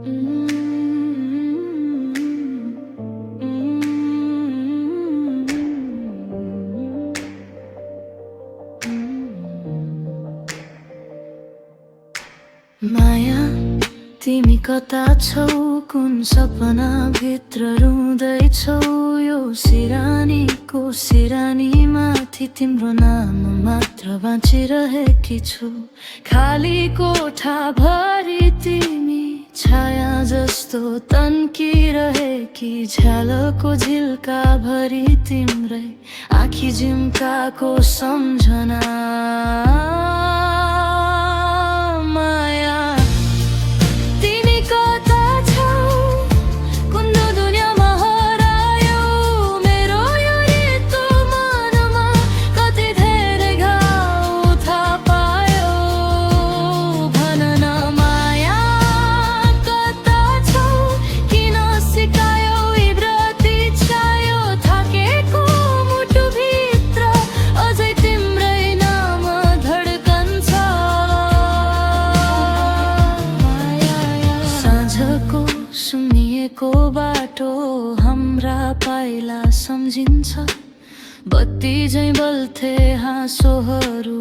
माया तिमी कता छौ, कुन सपना भित्र रुँदैछौ। यो सिरानीको सिरानी माथि तिम्रो नाम मात्र बाँचिरहेकी छु। खाली कोठा भरि तिमी छाया जस्तो तन्किरहेकी, झ्यालको झिल्का भरि तिम्रै आँखी झिम्काको सम्झना। सुनिएको बाटो हाम्रा पाइला सम्झिन्छ, बत्ती झैं बल्थे हाँसोहरू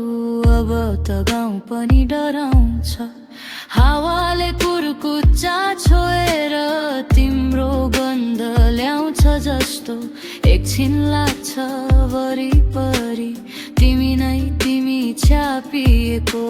अब त गाउँ पनि डराउँछ। हावाले कुर्कुच्चा छोएर तिम्रो गन्ध ल्याउँछ जस्तो एकछिन लाग्छ वरिपरि तिमी नै तिमी छ्यापिएको।